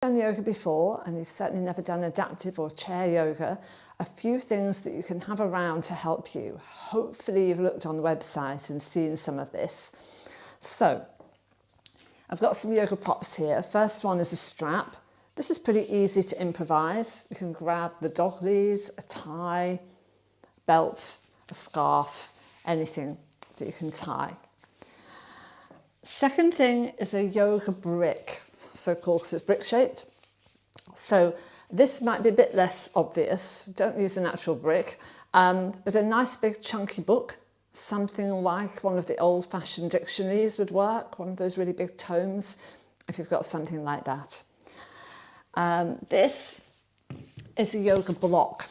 done yoga before, and you've certainly never done adaptive or chair yoga, a few things that you can have around to help you. Hopefully you've looked on the website and seen some of this. So I've got some yoga props here. First one is a strap. This is pretty easy to improvise. You can grab the dog leads, a tie, belt, a scarf, anything that you can tie. Second thing is a yoga brick, so-called, because it's brick-shaped. So this might be a bit less obvious. Don't use a natural brick, but a nice big chunky book, something like one of the old-fashioned dictionaries would work, one of those really big tomes, if you've got something like that. This is a yoga block.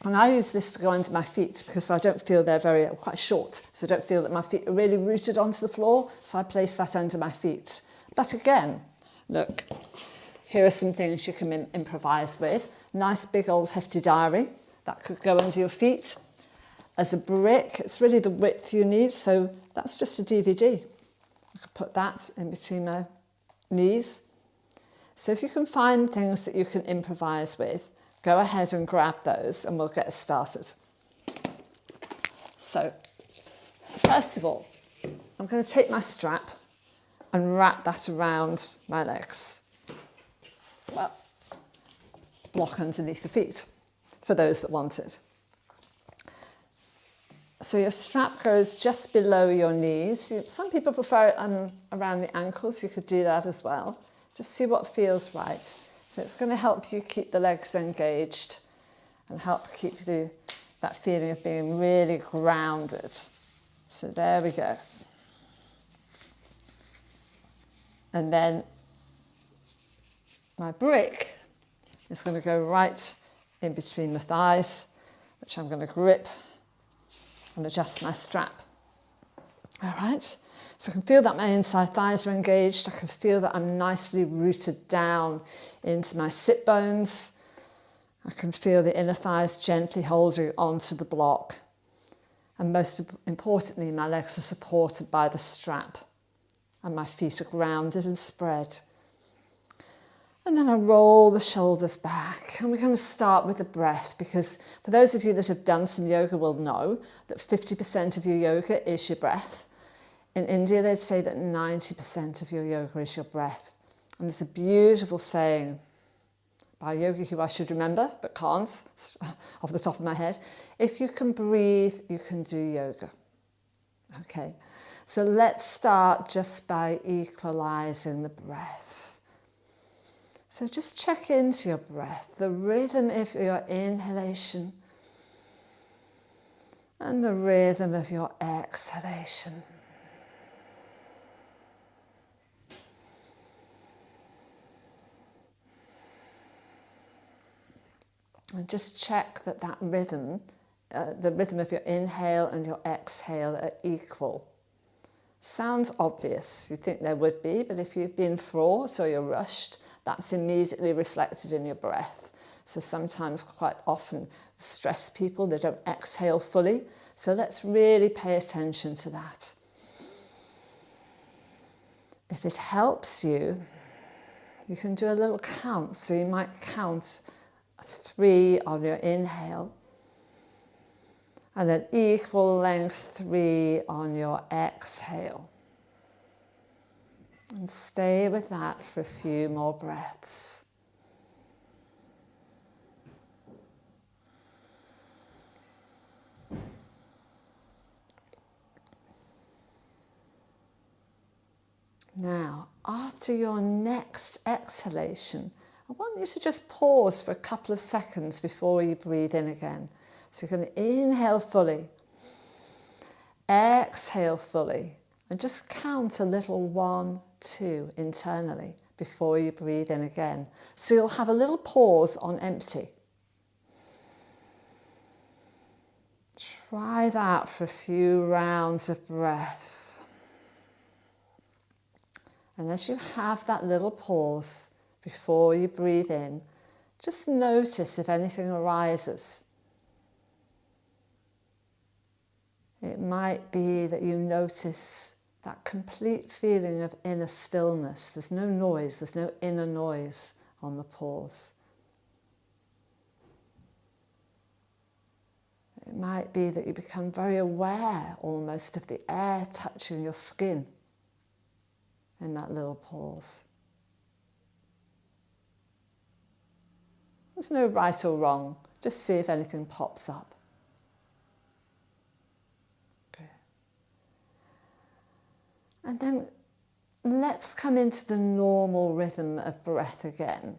And I use this to go under my feet because I don't feel they're quite short, so I don't feel that my feet are really rooted onto the floor, so I place that under my feet. But again, look, here are some things you can improvise with. Nice big old hefty diary, that could go under your feet. As a brick, it's really the width you need, so that's just a DVD. I could put that in between my knees. So if you can find things that you can improvise with, go ahead and grab those and we'll get started. So, first of all, I'm going to take my strap and wrap that around my legs. Well, block underneath the feet, for those that want it. So your strap goes just below your knees. Some people prefer it around the ankles. You could do that as well. Just see what feels right. So it's going to help you keep the legs engaged and help keep that feeling of being really grounded. So there we go. And then my brick is going to go right in between the thighs, which I'm going to grip and adjust my strap. All right, so I can feel that my inside thighs are engaged. I can feel that I'm nicely rooted down into my sit bones. I can feel the inner thighs gently holding onto the block. And most importantly, my legs are supported by the strap and my feet are grounded and spread. And then I roll the shoulders back, and we're going to start with the breath, because for those of you that have done some yoga will know that 50% of your yoga is your breath. In India, they'd say that 90% of your yoga is your breath. And there's a beautiful saying by a yogi who I should remember, but can't off the top of my head. If you can breathe, you can do yoga. Okay, so let's start just by equalizing the breath. So just check into your breath, the rhythm of your inhalation and the rhythm of your exhalation. And just check that rhythm, the rhythm of your inhale and your exhale are equal. Sounds obvious, you'd think there would be, but if you've been fraught or you're rushed, that's immediately reflected in your breath. So sometimes, quite often, stress people, they don't exhale fully. So let's really pay attention to that. If it helps you, you can do a little count. So you might count 3 on your inhale, and then equal length 3 on your exhale. And stay with that for a few more breaths. Now, after your next exhalation, I want you to just pause for a couple of seconds before you breathe in again. So you're going to inhale fully, exhale fully, and just count a little 1, 2 internally before you breathe in again. So you'll have a little pause on empty. Try that for a few rounds of breath. And as you have that little pause before you breathe in, just notice if anything arises. It might be that you notice that complete feeling of inner stillness. There's no noise, there's no inner noise on the pause. It might be that you become very aware almost of the air touching your skin in that little pause. There's no right or wrong, just see if anything pops up. Okay. And then let's come into the normal rhythm of breath again.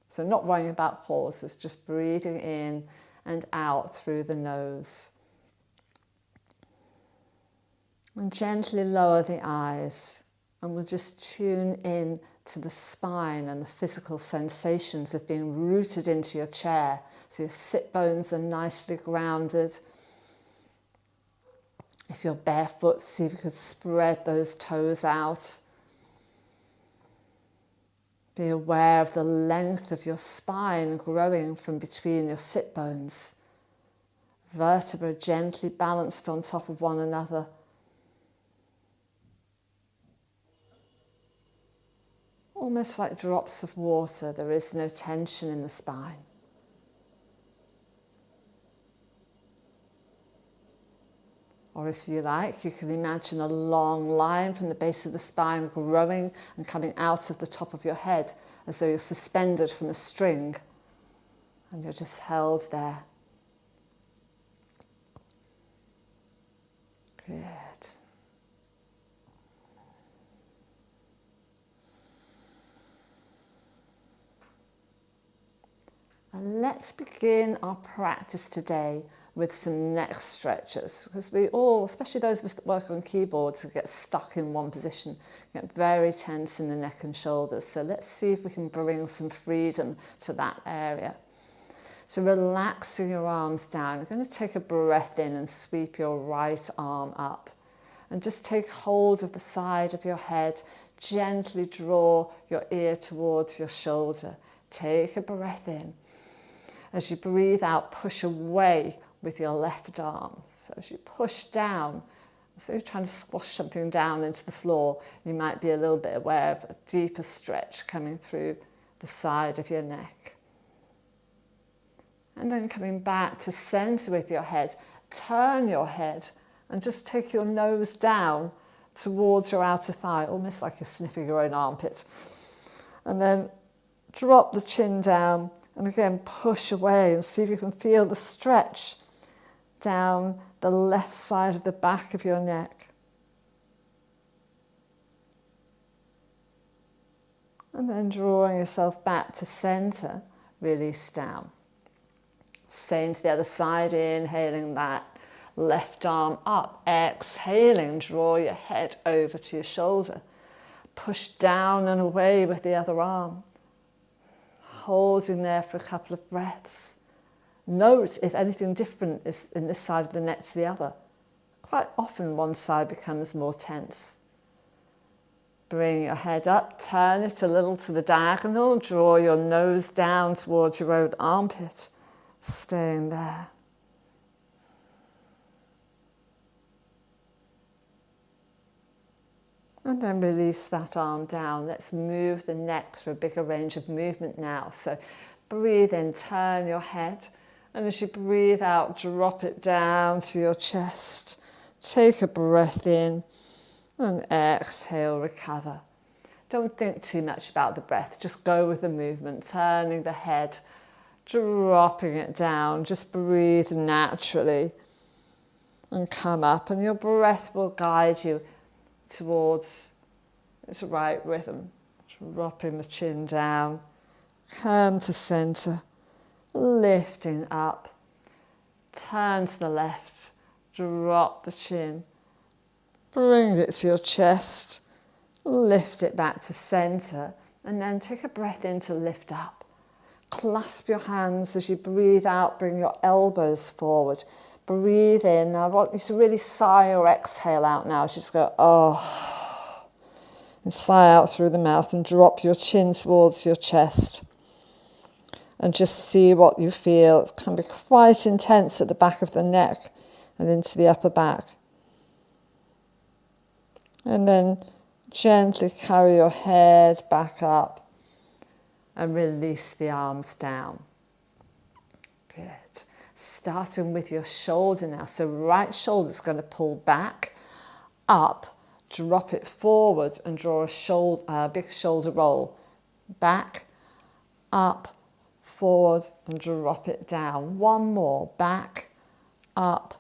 So not worrying about pauses, just breathing in and out through the nose. And gently lower the eyes, and we'll just tune in to the spine and the physical sensations of being rooted into your chair. So your sit bones are nicely grounded. If you're barefoot, see if you could spread those toes out. Be aware of the length of your spine growing from between your sit bones. Vertebrae gently balanced on top of one another. Almost like drops of water, there is no tension in the spine. Or if you like, you can imagine a long line from the base of the spine growing and coming out of the top of your head as though you're suspended from a string and you're just held there. Good. And let's begin our practice today with some neck stretches, because we all, especially those of us that work on keyboards, get stuck in one position, get very tense in the neck and shoulders. So let's see if we can bring some freedom to that area. So relaxing your arms down, you're going to take a breath in and sweep your right arm up. And just take hold of the side of your head, gently draw your ear towards your shoulder. Take a breath in. As you breathe out, push away with your left arm. So as you push down, so you're trying to squash something down into the floor, you might be a little bit aware of a deeper stretch coming through the side of your neck. And then coming back to center with your head, turn your head and just take your nose down towards your outer thigh, almost like you're sniffing your own armpit. And then drop the chin down and again push away and see if you can feel the stretch down the left side of the back of your neck. And then drawing yourself back to center, release down. Same to the other side, inhaling that left arm up, exhaling, draw your head over to your shoulder. Push down and away with the other arm. Holding there for a couple of breaths. Note if anything different is in this side of the neck to the other. Quite often one side becomes more tense. Bring your head up, turn it a little to the diagonal, draw your nose down towards your own armpit, staying there. And then release that arm down. Let's move the neck through a bigger range of movement now. So breathe in, turn your head. And as you breathe out, drop it down to your chest. Take a breath in and exhale, recover. Don't think too much about the breath. Just go with the movement, turning the head, dropping it down. Just breathe naturally and come up. And your breath will guide you towards its right rhythm, dropping the chin down, come to center, lifting up, turn to the left, drop the chin, bring it to your chest, lift it back to center, and then take a breath in to lift up. Clasp your hands as you breathe out, bring your elbows forward. Breathe in. Now I want you to really sigh or exhale out now. Just go, oh. And sigh out through the mouth and drop your chin towards your chest. And just see what you feel. It can be quite intense at the back of the neck and into the upper back. And then gently carry your head back up and release the arms down. Good. Starting with your shoulder now. So right shoulder's going to pull back, up, drop it forward and draw a big shoulder roll. Back, up, forward and drop it down. One more. Back, up,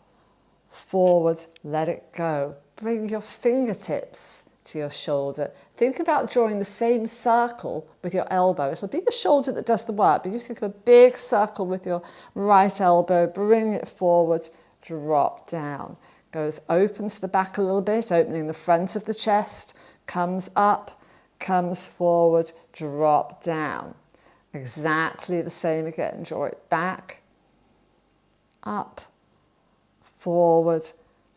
forward, let it go. Bring your fingertips to your shoulder. Think about drawing the same circle with your elbow. It'll be your shoulder that does the work, but you think of a big circle with your right elbow, bring it forward, drop down. Goes open to the back a little bit, opening the front of the chest, comes up, comes forward, drop down. Exactly the same again. Draw it back, up, forward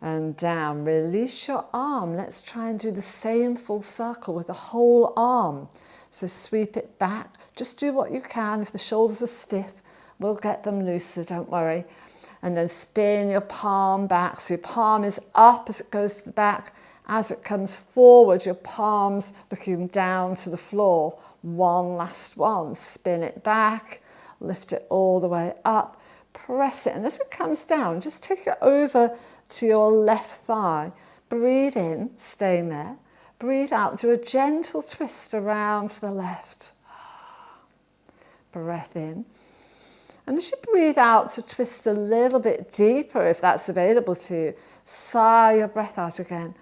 and down. Release your arm. Let's try and do the same full circle with the whole arm. So sweep it back. Just do what you can. If the shoulders are stiff, we'll get them looser, don't worry. And then spin your palm back. So your palm is up as it goes to the back. As it comes forward, your palms looking down to the floor. One last one. Spin it back. Lift it all the way up. Press it. And as it comes down, just take it over to your left thigh. Breathe in, staying there. Breathe out. Do a gentle twist around to the left. Breath in. And as you breathe out to twist a little bit deeper, if that's available to you, sigh your breath out again.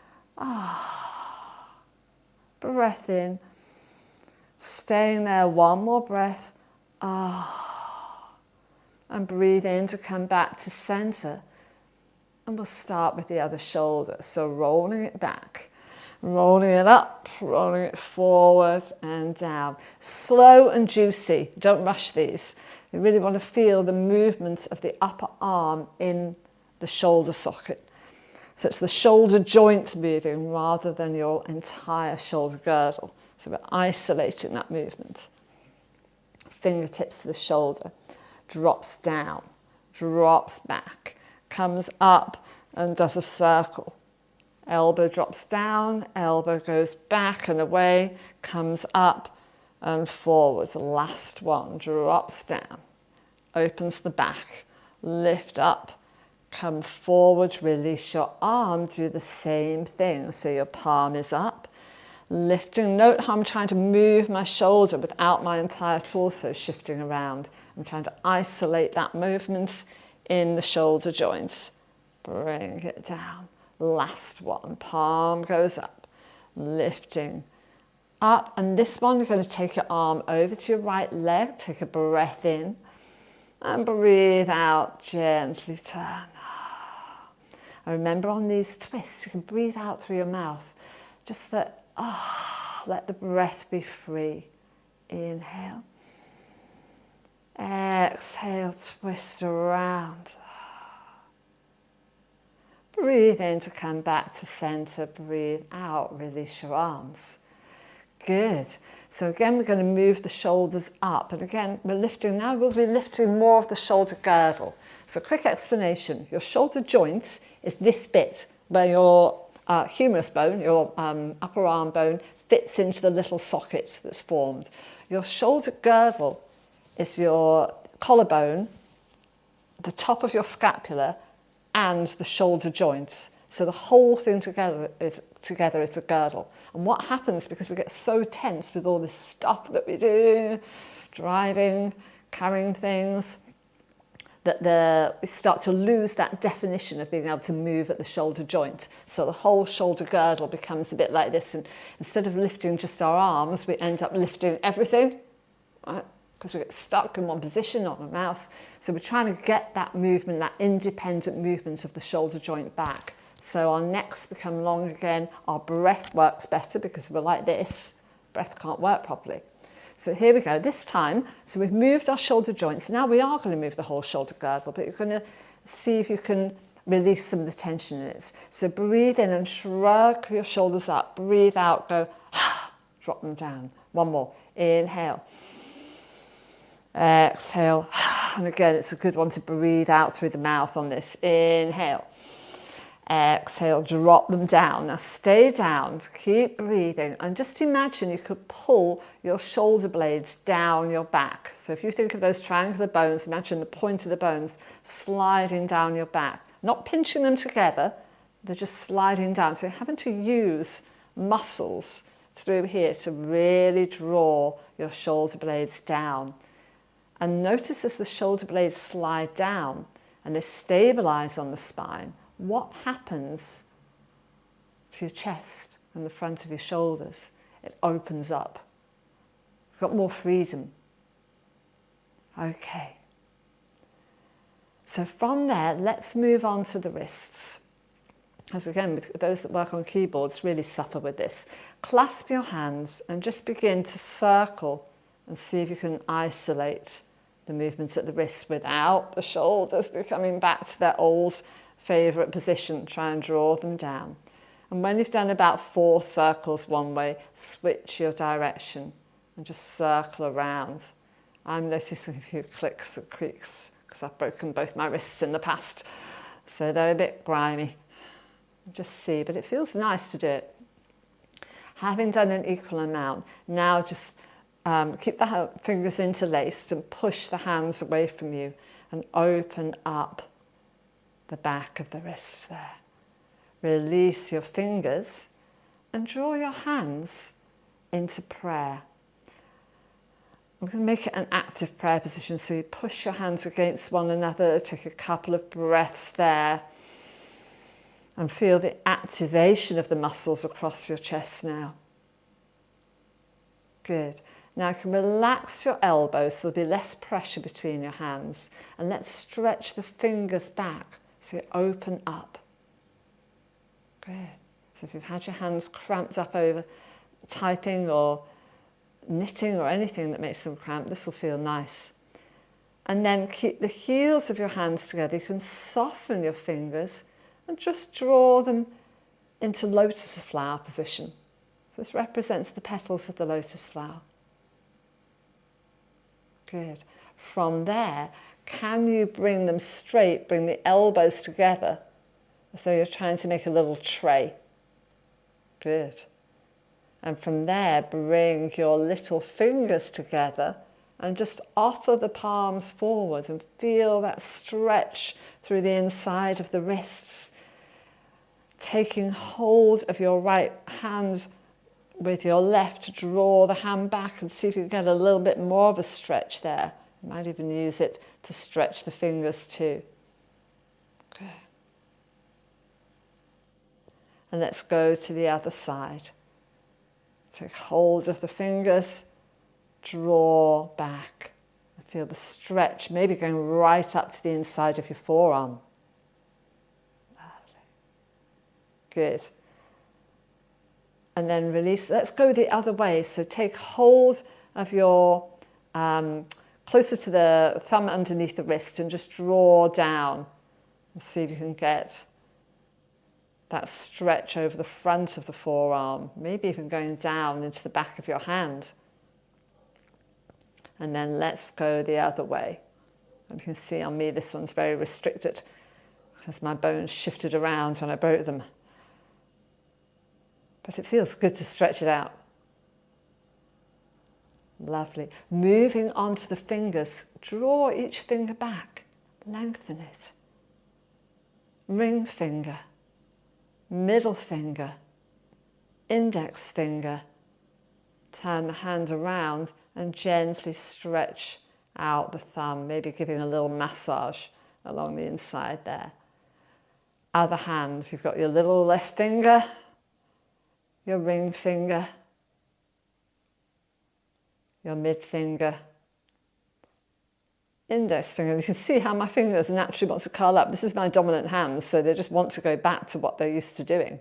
Breath in. Staying there, one more breath. And breathe in to come back to center. And we'll start with the other shoulder. So rolling it back, rolling it up, rolling it forward and down. Slow and juicy. Don't rush these. You really want to feel the movements of the upper arm in the shoulder socket. So it's the shoulder joint moving rather than your entire shoulder girdle. So we're isolating that movement. Fingertips to the shoulder. Drops down, drops back, comes up and does a circle. Elbow drops down, elbow goes back and away, comes up and forward. Last one, drops down, opens the back, lift up, come forward, release your arm, do the same thing. So your palm is up, lifting. Note how I'm trying to move my shoulder without my entire torso shifting around. I'm trying to isolate that movement in the shoulder joints. Bring it down. Last one, palm goes up, lifting up. And this one, you're going to take your arm over to your right leg, take a breath in and breathe out, gently turn. And remember on these twists, you can breathe out through your mouth. Just that, let the breath be free. Inhale. Exhale, twist around. Breathe in to come back to center. Breathe out, release your arms. Good. So again, we're going to move the shoulders up. And again, we're lifting now. We'll be lifting more of the shoulder girdle. So quick explanation. Your shoulder joint is this bit where your humerus bone, your upper arm bone, fits into the little socket that's formed. Your shoulder girdle is your collarbone, the top of your scapula, and the shoulder joints. So the whole thing together is the girdle. And what happens, because we get so tense with all this stuff that we do, driving, carrying things, that we start to lose that definition of being able to move at the shoulder joint. So the whole shoulder girdle becomes a bit like this. And instead of lifting just our arms, we end up lifting everything, right? Because we get stuck in one position on a mouse. So we're trying to get that movement, that independent movement of the shoulder joint back. So our necks become long again. Our breath works better because we're like this. Breath can't work properly. So here we go. This time, so we've moved our shoulder joints. Now we are going to move the whole shoulder girdle, but you're going to see if you can release some of the tension in it. So breathe in and shrug your shoulders up. Breathe out, go, drop them down. One more. Inhale. Exhale. And again, it's a good one to breathe out through the mouth on this. Inhale. Exhale, drop them down. Now stay down, keep breathing, and just imagine you could pull your shoulder blades down your back. So if you think of those triangular bones, imagine the point of the bones sliding down your back, not pinching them together, they're just sliding down. So you're having to use muscles through here to really draw your shoulder blades down. And notice as the shoulder blades slide down and they stabilize on the spine, what happens to your chest and the front of your shoulders? It opens up. You've got more freedom. Okay. So from there, let's move on to the wrists. As again, with those that work on keyboards really suffer with this. Clasp your hands and just begin to circle and see if you can isolate the movement at the wrists without the shoulders becoming back to their old favourite position. Try and draw them down. And when you've done about 4 circles one way, switch your direction and just circle around. I'm noticing a few clicks and creaks because I've broken both my wrists in the past, so they're a bit grimy. Just see, but it feels nice to do it. Having done an equal amount, now just keep the fingers interlaced and push the hands away from you and open up the back of the wrists there. Release your fingers and draw your hands into prayer. I'm going to make it an active prayer position, so you push your hands against one another, take a couple of breaths there, and feel the activation of the muscles across your chest now. Good. Now you can relax your elbows so there'll be less pressure between your hands, and let's stretch the fingers back so you open up. Good. So if you've had your hands cramped up over typing or knitting or anything that makes them cramped, this will feel nice. And then keep the heels of your hands together. You can soften your fingers and just draw them into lotus flower position. This represents the petals of the lotus flower. Good. From there, can you bring them straight, bring the elbows together as though you're trying to make a little tray? Good. And from there, bring your little fingers together and just offer the palms forward and feel that stretch through the inside of the wrists. Taking hold of your right hand with your left to draw the hand back and see if you can get a little bit more of a stretch there. You might even use it to stretch the fingers too. Okay. And let's go to the other side. Take hold of the fingers, draw back, and feel the stretch, maybe going right up to the inside of your forearm. Lovely. Good. And then release. Let's go the other way. So take hold of your, closer to the thumb underneath the wrist, and just draw down and see if you can get that stretch over the front of the forearm, maybe even going down into the back of your hand. And then let's go the other way. And you can see on me this one's very restricted because my bones shifted around when I broke them. But it feels good to stretch it out. Lovely. Moving on to the fingers, draw each finger back, lengthen it. Ring finger, middle finger, index finger. Turn the hand around and gently stretch out the thumb, maybe giving a little massage along the inside there. Other hand, you've got your little left finger, your ring finger, your mid finger, index finger. You can see how my fingers naturally want to curl up. This is my dominant hand, so they just want to go back to what they're used to doing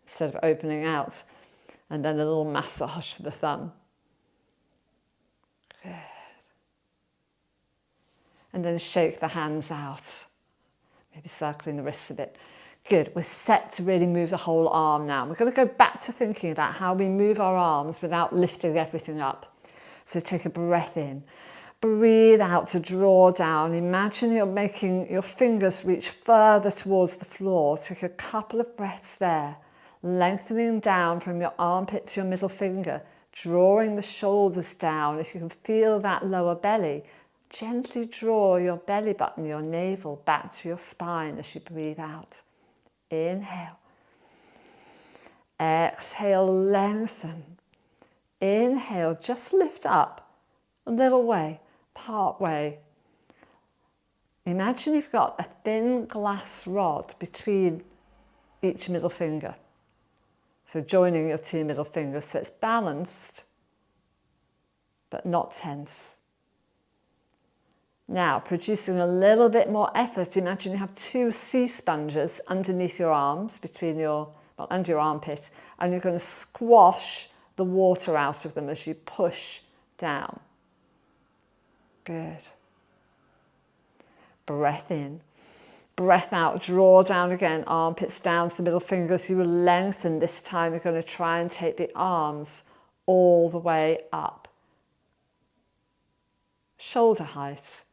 instead of opening out. And then a little massage for the thumb. Good. And then shake the hands out. Maybe circling the wrists a bit. Good. We're set to really move the whole arm now. We're going to go back to thinking about how we move our arms without lifting everything up. So take a breath in. Breathe out to draw down. Imagine you're making your fingers reach further towards the floor. Take a couple of breaths there, lengthening down from your armpit to your middle finger, drawing the shoulders down. If you can feel that lower belly, gently draw your belly button, your navel, back to your spine as you breathe out. Inhale. Exhale, lengthen. Inhale, just lift up a little way, part way. Imagine you've got a thin glass rod between each middle finger. So joining your two middle fingers so it's balanced, but not tense. Now, producing a little bit more effort, imagine you have two sea sponges underneath your arms, under your armpit, and you're going to squash the water out of them as you push down. Good. Breath in. Breath out, draw down again, armpits down to the middle fingers. You will lengthen this time. You're going to try and take the arms all the way up. Shoulder height.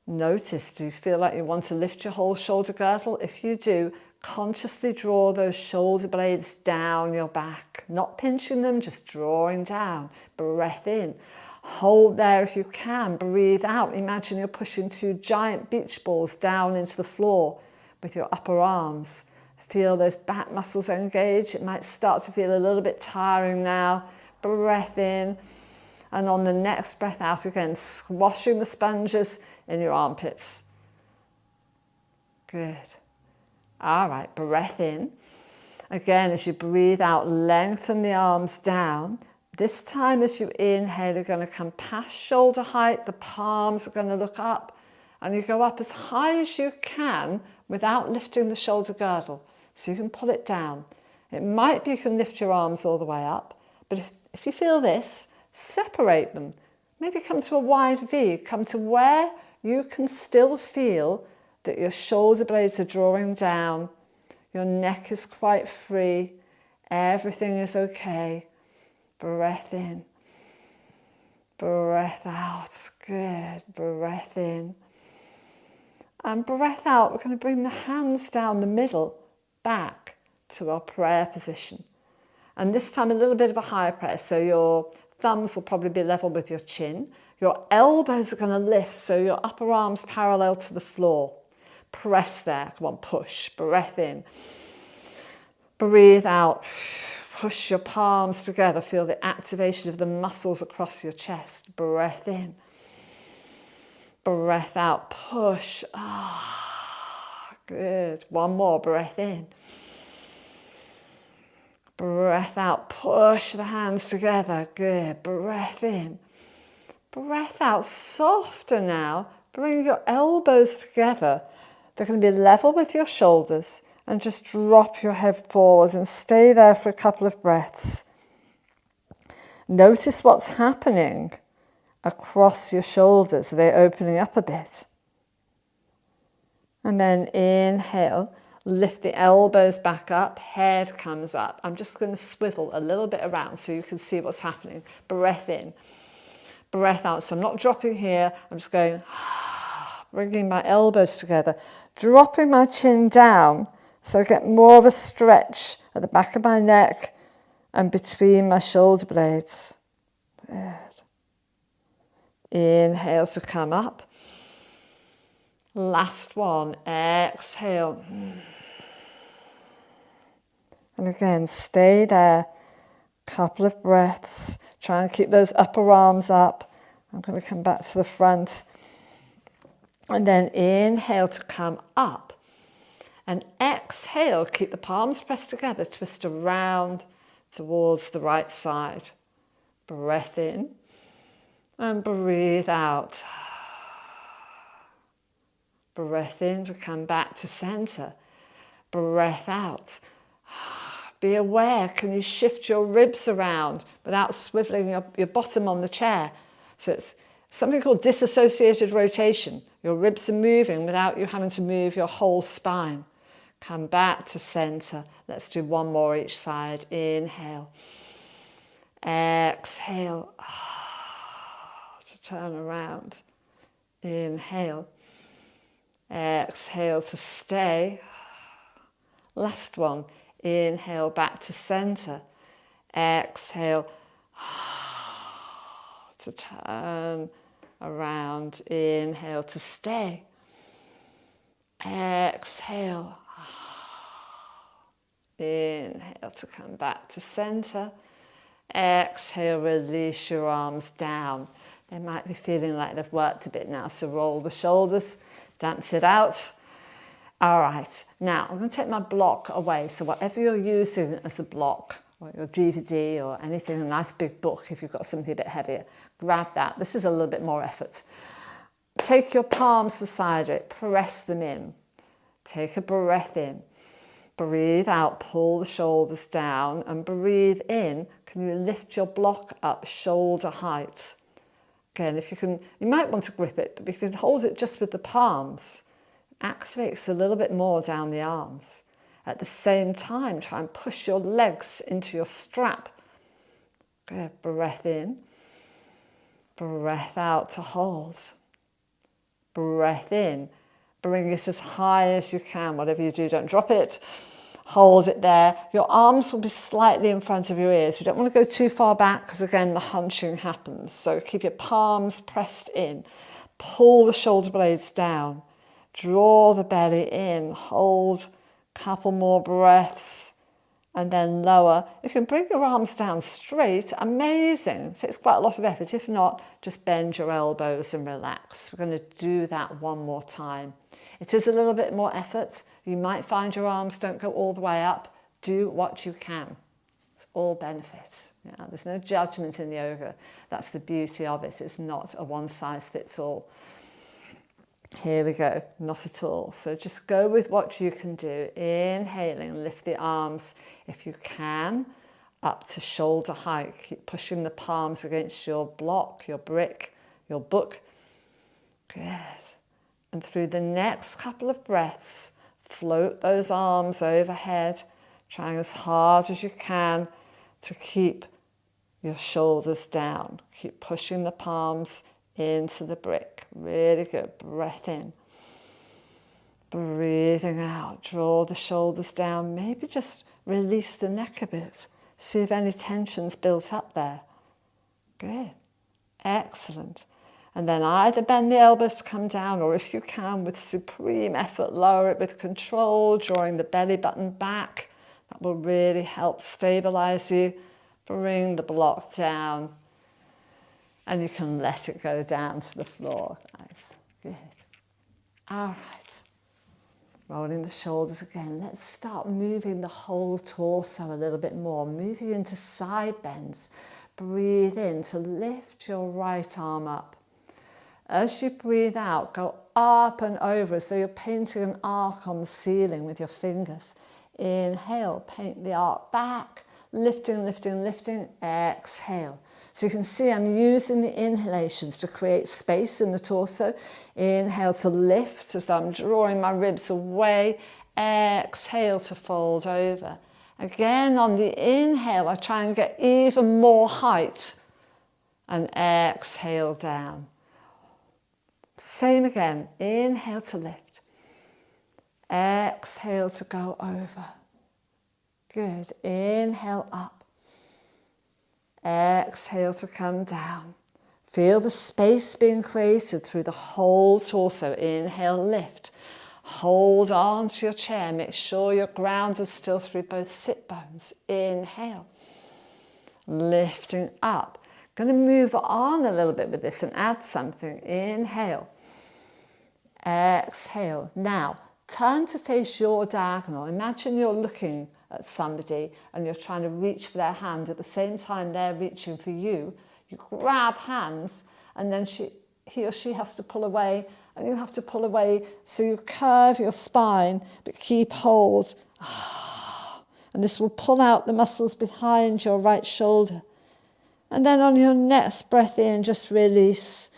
Notice, do you feel like you want to lift your whole shoulder girdle? If you do, consciously draw those shoulder blades down your back. Not pinching them, just drawing down. Breath in. Hold there if you can. Breathe out. Imagine you're pushing two giant beach balls down into the floor with your upper arms. Feel those back muscles engage. It might start to feel a little bit tiring now. Breath in. And on the next breath out again, squashing the sponges in your armpits. Good. All right, breath in. Again, as you breathe out, lengthen the arms down. This time as you inhale, you're going to come past shoulder height. The palms are going to look up. And you go up as high as you can without lifting the shoulder girdle. So you can pull it down. It might be you can lift your arms all the way up. But if you feel this, separate them. Maybe come to a wide V. Come to where you can still feel that your shoulder blades are drawing down. Your neck is quite free. Everything is okay. Breath in. Breath out. Good. Breath in. And breath out. We're going to bring the hands down the middle, back to our prayer position. And this time a little bit of a higher press. So your thumbs will probably be level with your chin. Your elbows are going to lift, so your upper arms parallel to the floor. Press there. Come on, push. Breath in. Breathe out. Push your palms together. Feel the activation of the muscles across your chest. Breath in. Breath out. Push. Good. One more. Breath in. Breath out. Push the hands together. Good. Breath in. Breath out. Softer now. Bring your elbows together. They're going to be level with your shoulders. And just drop your head forward and stay there for a couple of breaths. Notice what's happening across your shoulders. Are they opening up a bit? And then inhale, lift the elbows back up, head comes up. I'm just going to swivel a little bit around so you can see what's happening. Breath in, breath out. So I'm not dropping here, I'm just going, bringing my elbows together, dropping my chin down. So I get more of a stretch at the back of my neck and between my shoulder blades. Good. Inhale to come up. Last one. Exhale. And again, stay there. Couple of breaths. Try and keep those upper arms up. I'm going to come back to the front. And then inhale to come up. And exhale, keep the palms pressed together, twist around towards the right side. Breath in and breathe out. Breath in to come back to center. Breath out. Be aware, can you shift your ribs around without swiveling your bottom on the chair? So it's something called disassociated rotation. Your ribs are moving without you having to move your whole spine. Come back to center. Let's do one more each side. Inhale. Exhale. To turn around. Inhale. Exhale to stay. Last one. Inhale back to center. Exhale to turn around. Inhale to stay. Exhale. Inhale to come back to center. Exhale, release your arms down. They might be feeling like they've worked a bit now, so roll the shoulders, dance it out. All right, now I'm going to take my block away, so whatever you're using as a block, or your DVD or anything, a nice big book if you've got something a bit heavier, grab that. This is a little bit more effort. Take your palms beside it, press them in. Take a breath in. Breathe out, pull the shoulders down, and breathe in. Can you lift your block up shoulder height? Again, if you can, you might want to grip it, but if you can hold it just with the palms, it activates a little bit more down the arms. At the same time, try and push your legs into your strap. Good, breath in. Breath out to hold. Breath in. Bring it as high as you can. Whatever you do, don't drop it. Hold it there. Your arms will be slightly in front of your ears. We don't want to go too far back because, again, the hunching happens. So keep your palms pressed in. Pull the shoulder blades down. Draw the belly in. Hold a couple more breaths. And then lower. If you can bring your arms down straight, amazing. It takes quite a lot of effort. If not, just bend your elbows and relax. We're going to do that one more time. It is a little bit more effort. You might find your arms don't go all the way up. Do what you can. It's all benefit. Yeah, there's no judgment in yoga. That's the beauty of it. It's not a one-size-fits-all. Here we go. Not at all. So just go with what you can do. Inhaling, lift the arms if you can, up to shoulder height. Keep pushing the palms against your block, your brick, your book. Good. And through the next couple of breaths, float those arms overhead, trying as hard as you can to keep your shoulders down. Keep pushing the palms into the brick. Really good. Breath in. Breathing out. Draw the shoulders down. Maybe just release the neck a bit. See if any tension's built up there. Good. Excellent. And then either bend the elbows to come down, or if you can, with supreme effort, lower it with control, drawing the belly button back. That will really help stabilize you. Bring the block down. And you can let it go down to the floor. Nice. Good. All right. Rolling the shoulders again. Let's start moving the whole torso a little bit more. Moving into side bends. Breathe in to lift your right arm up. As you breathe out, go up and over as though you're painting an arc on the ceiling with your fingers. Inhale, paint the arc back. Lifting, lifting, lifting. Exhale. So you can see I'm using the inhalations to create space in the torso. Inhale to lift as though I'm drawing my ribs away. Exhale to fold over. Again, on the inhale, I try and get even more height. And exhale down. Same again. Inhale to lift. Exhale to go over. Good. Inhale up. Exhale to come down. Feel the space being created through the whole torso. Inhale, lift. Hold on to your chair. Make sure your ground is still through both sit bones. Inhale. Lifting up. Going to move on a little bit with this and add something. Inhale. Exhale. Now, turn to face your diagonal. Imagine you're looking at somebody and you're trying to reach for their hand at the same time they're reaching for you. You grab hands and then he or she has to pull away and you have to pull away, so you curve your spine but keep hold. And this will pull out the muscles behind your right shoulder. And then on your next breath in, just release.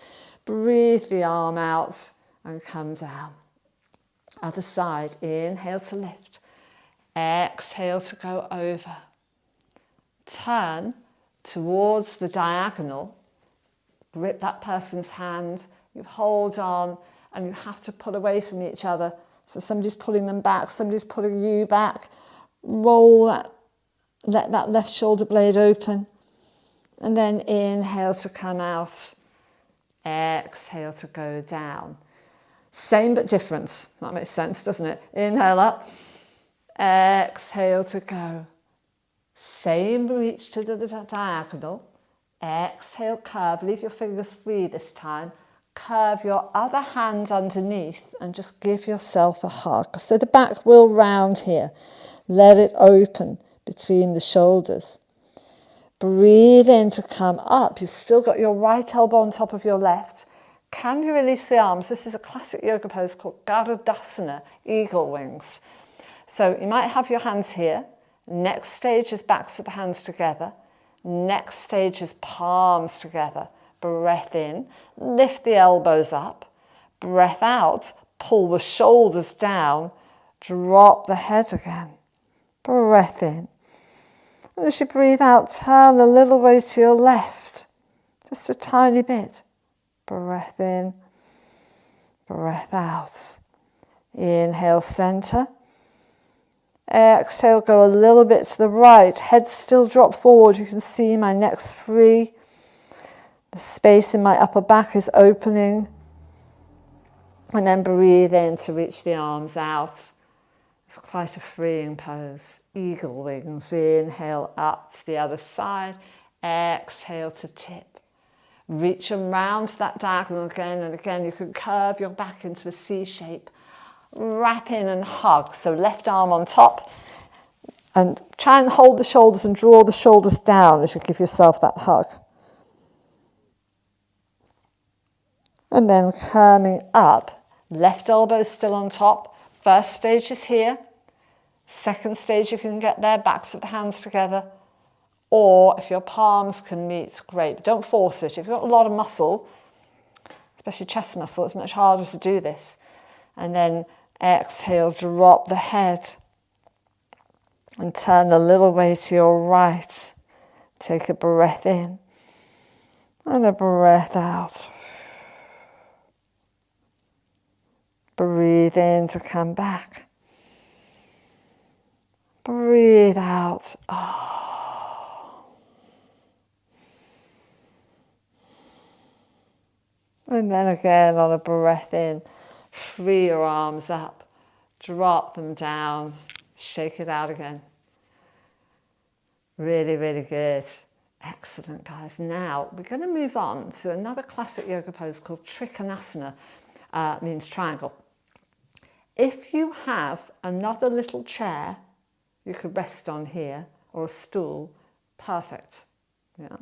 Breathe the arm out and come down. Other side. Inhale to lift. Exhale to go over. Turn towards the diagonal. grip that person's hand, you hold on, and you have to pull away from each other. So somebody's pulling them back, somebody's pulling you back. Roll that, let that left shoulder blade open. And then inhale to come out. Exhale to go down. Same but difference. That makes sense, doesn't it? Inhale up. Exhale to go. Same reach to the diagonal. Exhale, curve. Leave your fingers free this time. Curve your other hand underneath and just give yourself a hug. So the back will round here. Let it open between the shoulders. Breathe in to come up. You've still got your right elbow on top of your left. Can you release the arms? This is a classic yoga pose called Garudasana, eagle wings. So you might have your hands here. Next stage is backs of the hands together. Next stage is palms together. Breath in, lift the elbows up. Breath out, pull the shoulders down. Drop the head again. Breath in. And as you breathe out, turn a little way to your left. Just a tiny bit. Breath in. Breath out. Inhale, center. Exhale, go a little bit to the right. Head still drop forward. You can see my neck's free. The space in my upper back is opening. And then breathe in to reach the arms out. It's quite a freeing pose. Eagle wings. Inhale up to the other side. Exhale to tip. Reach around to that diagonal again and again. You can curve your back into a C shape. Wrap in and hug. So left arm on top. And try and hold the shoulders and draw the shoulders down as you give yourself that hug. And then coming up. Left elbow still on top. First stage is here. Second stage, you can get there, backs of the hands together. Or if your palms can meet, great. But don't force it. If you've got a lot of muscle, especially chest muscle, it's much harder to do this. And then exhale, drop the head. And turn a little way to your right. Take a breath in. And a breath out. Breathe in to come back. Breathe out. Oh. And then again on a breath in, free your arms up, drop them down, shake it out again. Really, really good. Excellent, guys. Now we're going to move on to another classic yoga pose called Trikonasana, means triangle. If you have another little chair you could rest on here, or a stool, perfect. Yeah.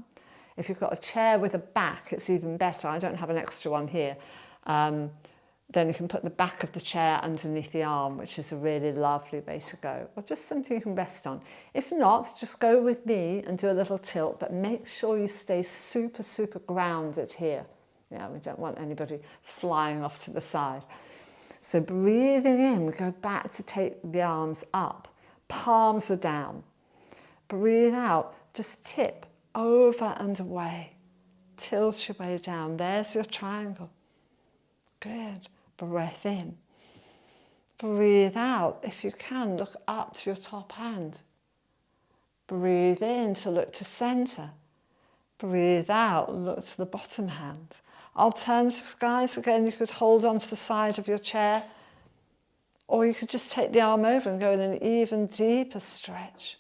If you've got a chair with a back, it's even better. I don't have an extra one here. Then you can put the back of the chair underneath the arm, which is a really lovely way to go. Or just something you can rest on. If not, just go with me and do a little tilt, but make sure you stay super, super grounded here. Yeah, we don't want anybody flying off to the side. So breathing in, we go back to take the arms up. Palms are down. Breathe out, just tip over and away. Tilt your way down. There's your triangle. Good. Breath in. Breathe out. If you can, look up to your top hand. Breathe in to look to center. Breathe out, look to the bottom hand. Alternative, guys, again, you could hold onto the side of your chair, or you could just take the arm over and go in an even deeper stretch.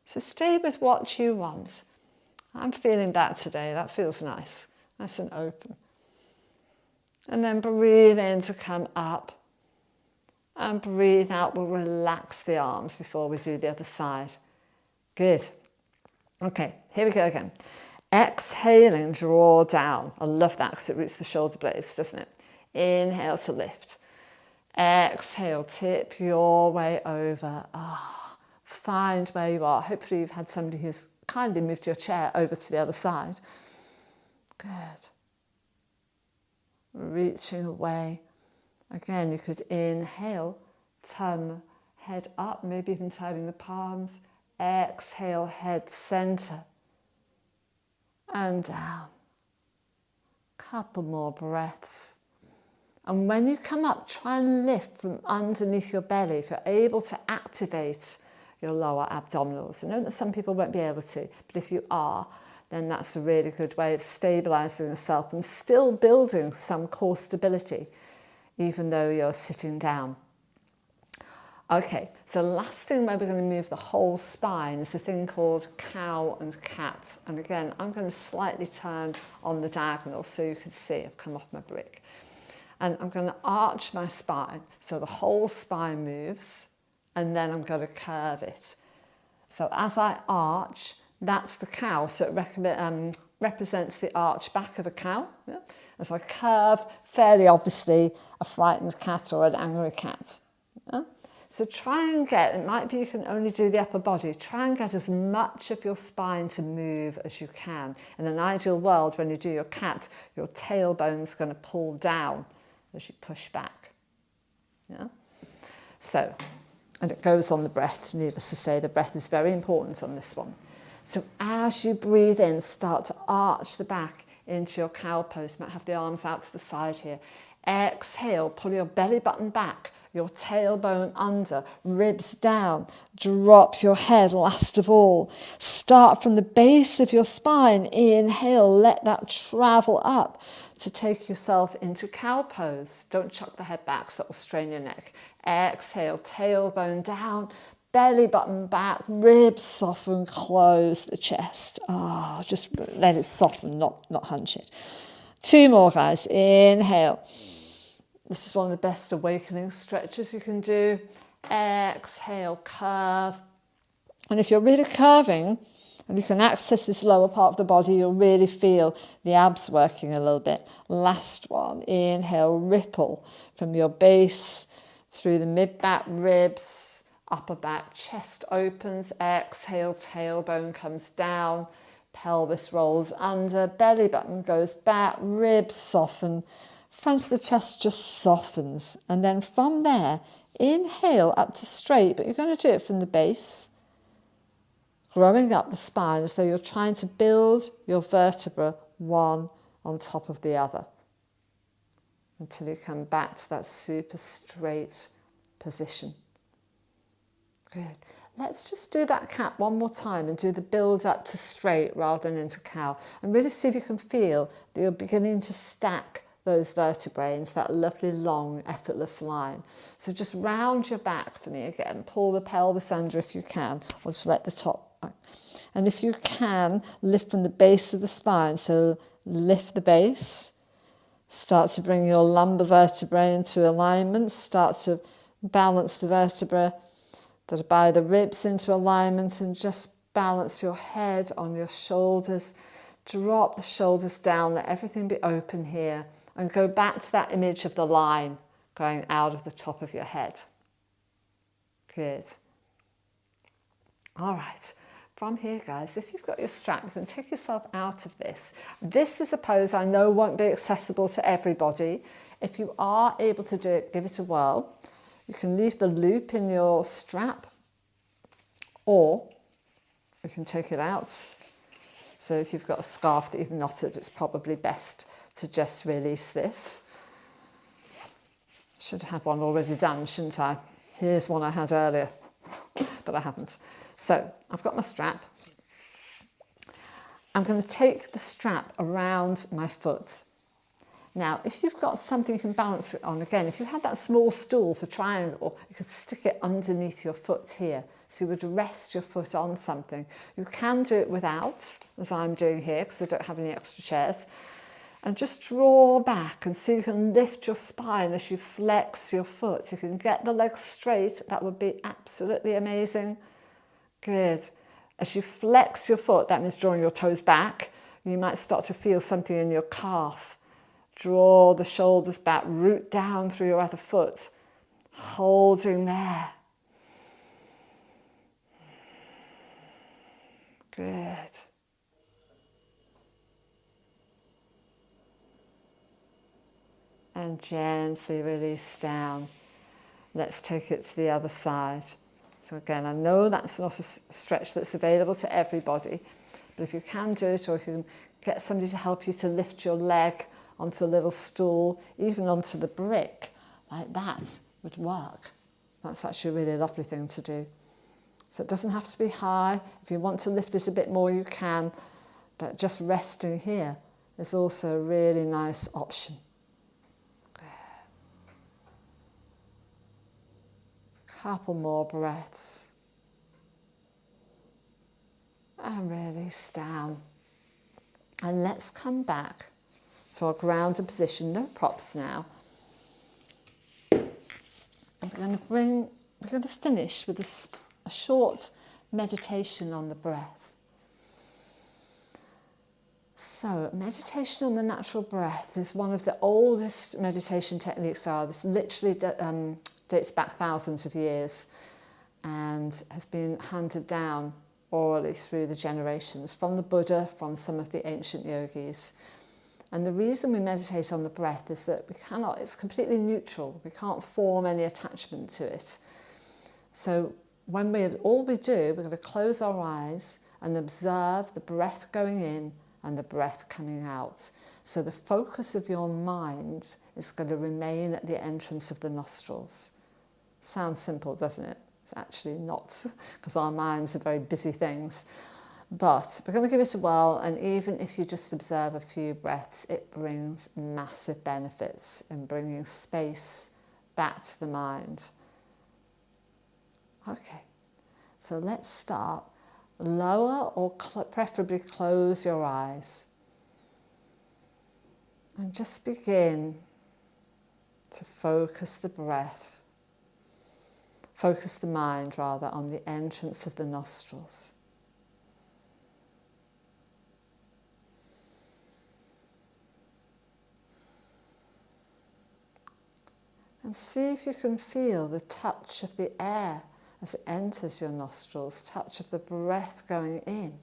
So stay with what you want. I'm feeling that today. That feels nice. Nice and open. And then breathe in to come up. And breathe out. We'll relax the arms before we do the other side. Good. Okay, here we go again. Exhaling, draw down. I love that because it roots the shoulder blades, doesn't it? Inhale to lift. Exhale, tip your way over. Find where you are. Hopefully you've had somebody who's kindly moved your chair over to the other side. Good. Reaching away. Again, you could inhale, turn the head up, maybe even turning the palms. Exhale, head center. And down. Couple more breaths. And when you come up, try and lift from underneath your belly if you're able to activate your lower abdominals. I know that some people won't be able to, but if you are, then that's a really good way of stabilising yourself and still building some core stability, even though you're sitting down. Okay, so the last thing where we're going to move the whole spine is a thing called cow and cat. And again, I'm going to slightly turn on the diagonal so you can see I've come off my brick. And I'm going to arch my spine so the whole spine moves, and then I'm going to curve it. So as I arch, that's the cow, so it represents the arch back of a cow. Yeah? As I curve, fairly obviously a frightened cat or an angry cat. Yeah? So try and get, it might be you can only do the upper body, try and get as much of your spine to move as you can. In an ideal world, when you do your cat, your tailbone's going to pull down as you push back. Yeah? So, and it goes on the breath, needless to say, the breath is very important on this one. So as you breathe in, start to arch the back into your cow pose. You might have the arms out to the side here. Exhale, pull your belly button back, your tailbone under, ribs down, drop your head last of all. Start from the base of your spine, inhale, let that travel up to take yourself into cow pose. Don't chuck the head back, so that will strain your neck. Exhale, tailbone down, belly button back, ribs soften, close the chest. Just let it soften, not hunch it. 2 more, guys. Inhale. This is one of the best awakening stretches you can do. Exhale, curve. And if you're really curving, and you can access this lower part of the body, you'll really feel the abs working a little bit. Last one. Inhale, ripple from your base through the mid-back ribs, upper back, chest opens. Exhale, tailbone comes down, pelvis rolls under, belly button goes back, ribs soften, front of the chest just softens. And then from there, inhale up to straight, but you're going to do it from the base, growing up the spine as though you're trying to build your vertebra one on top of the other until you come back to that super straight position. Good. Let's just do that cat one more time and do the build up to straight rather than into cow, and really see if you can feel that you're beginning to stack those vertebrae into that lovely long effortless line. So just round your back for me again, pull the pelvis under if you can, or just let the top. And if you can, lift from the base of the spine, so lift the base, start to bring your lumbar vertebrae into alignment, start to balance the vertebra that are by the ribs into alignment, and just balance your head on your shoulders. Drop the shoulders down, let everything be open here, and go back to that image of the line going out of the top of your head. Good. All right. From here, guys, if you've got your strap, you can take yourself out of this. This is a pose I know won't be accessible to everybody. If you are able to do it, give it a whirl. You can leave the loop in your strap, or you can take it out. So if you've got a scarf that you've knotted, it's probably best to just release this. Should have one already done, shouldn't I? Here's one I had earlier, but I haven't. So I've got my strap. I'm going to take the strap around my foot. Now, if you've got something you can balance it on, again, if you had that small stool for triangle, you could stick it underneath your foot here. So you would rest your foot on something. You can do it without, as I'm doing here, because I don't have any extra chairs. And just draw back and see if you can lift your spine as you flex your foot. If you can get the legs straight, that would be absolutely amazing. Good. As you flex your foot, that means drawing your toes back. You might start to feel something in your calf. Draw the shoulders back, root down through your other foot, holding there. Good. And gently release down. Let's take it to the other side. So again, I know that's not a stretch that's available to everybody, but if you can do it, or if you can get somebody to help you to lift your leg onto a little stool, even onto the brick, like that would work. That's actually a really lovely thing to do. So it doesn't have to be high. If you want to lift it a bit more, you can, but just resting here is also a really nice option. Couple more breaths. And release down. And let's come back to our grounded position, no props now. And we're going to finish with a short meditation on the breath. So, meditation on the natural breath is one of the oldest meditation techniques there are. This literally dates back thousands of years and has been handed down orally through the generations from the Buddha, from some of the ancient yogis. And the reason we meditate on the breath is that it's completely neutral. We can't form any attachment to it. So all we do, we're going to close our eyes and observe the breath going in and the breath coming out. So the focus of your mind is going to remain at the entrance of the nostrils. Sounds simple, doesn't it? It's actually not, because our minds are very busy things. But we're going to give it a whirl, and even if you just observe a few breaths, it brings massive benefits in bringing space back to the mind. Okay, so let's start. Lower or preferably close your eyes. And just begin to focus the breath. Focus the mind, rather, on the entrance of the nostrils. And see if you can feel the touch of the air as it enters your nostrils, touch of the breath going in,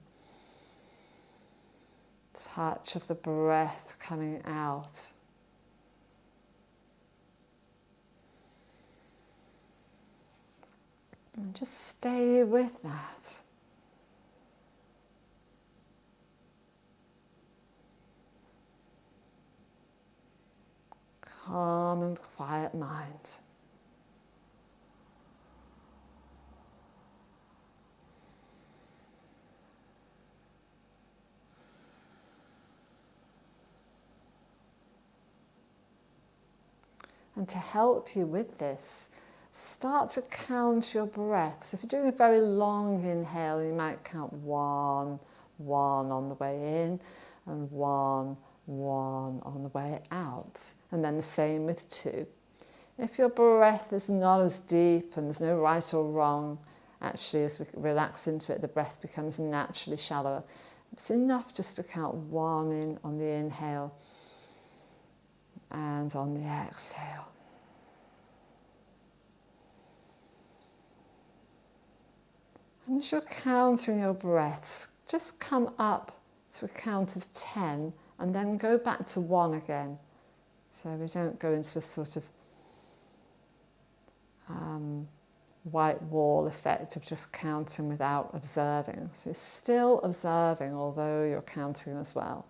touch of the breath coming out. And just stay with that. Calm and quiet mind. And to help you with this, start to count your breaths. If you're doing a very long inhale, you might count 1, 1 on the way in, and 1, 1 on the way out. And then the same with 2. If your breath is not as deep and there's no right or wrong, actually as we relax into it, the breath becomes naturally shallower. It's enough just to count 1 in on the inhale and on the exhale. And as you're counting your breaths, just come up to a count of 10 and then go back to 1 again. So we don't go into a sort of white wall effect of just counting without observing. So you're still observing, although you're counting as well.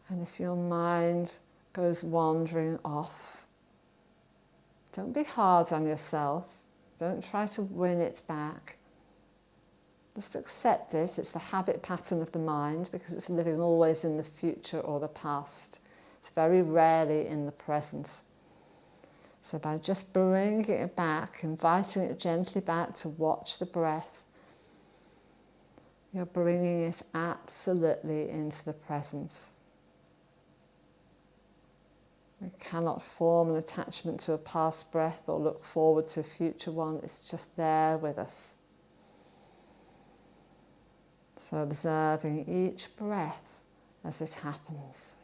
And if your mind goes wandering off, don't be hard on yourself. Don't try to win it back. Just accept it. It's the habit pattern of the mind because it's living always in the future or the past. It's very rarely in the present. So by just bringing it back, inviting it gently back to watch the breath, you're bringing it absolutely into the present. We cannot form an attachment to a past breath or look forward to a future one. It's just there with us. So observing each breath as it happens.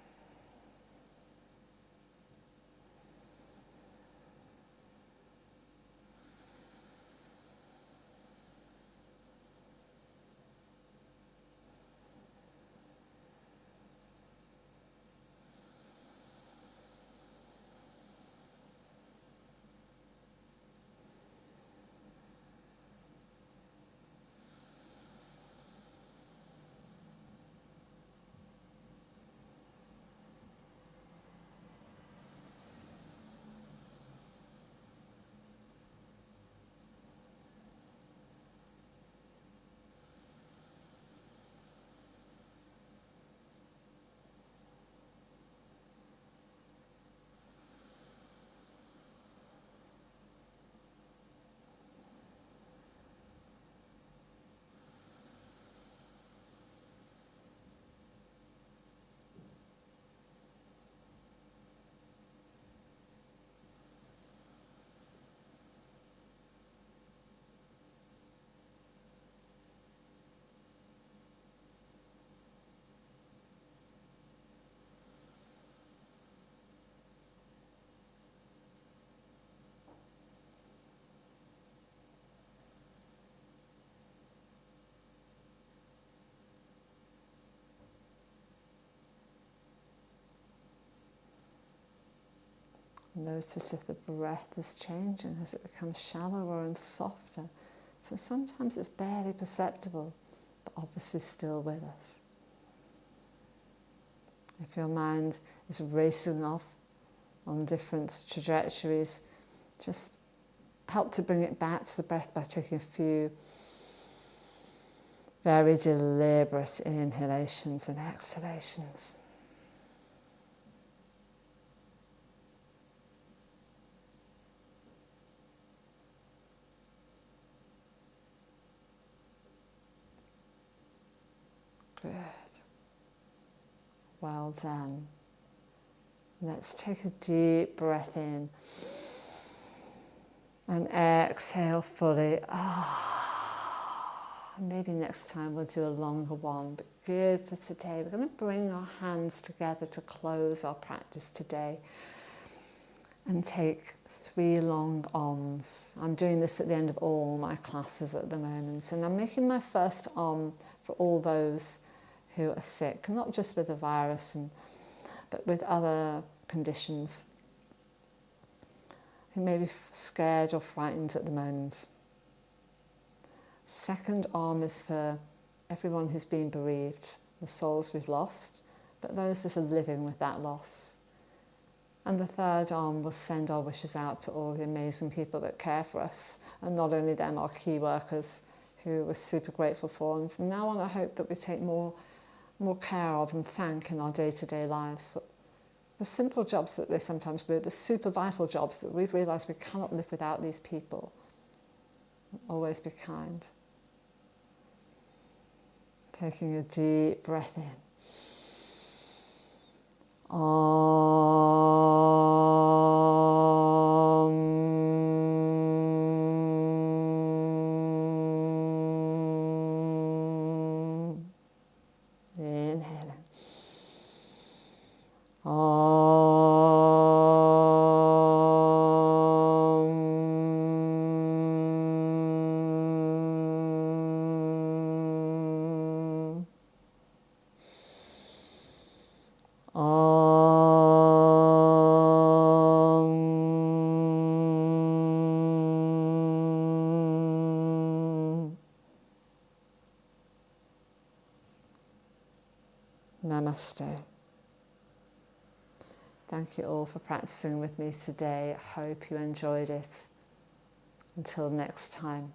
Notice if the breath is changing as it becomes shallower and softer. So sometimes it's barely perceptible, but obviously still with us. If your mind is racing off on different trajectories, just help to bring it back to the breath by taking a few very deliberate inhalations and exhalations. Good. Well done. Let's take a deep breath in and exhale fully. Maybe next time we'll do a longer one, but good for today. We're going to bring our hands together to close our practice today and take 3 long Oms. I'm doing this at the end of all my classes at the moment, and I'm making my first Om for all those who are sick, not just with the virus, but with other conditions, who may be scared or frightened at the moment. Second Om is for everyone who's been bereaved, the souls we've lost, but those that are living with that loss. And the third Om will send our wishes out to all the amazing people that care for us, and not only them, our key workers, who we're super grateful for. And from now on, I hope that we take more care of and thank in our day-to-day lives for the simple jobs that they sometimes do, the super vital jobs that we've realised we cannot live without these people. Always be kind. Taking a deep breath in. Inhaling. Namaste. Thank you all for practicing with me today. I hope you enjoyed it. Until next time.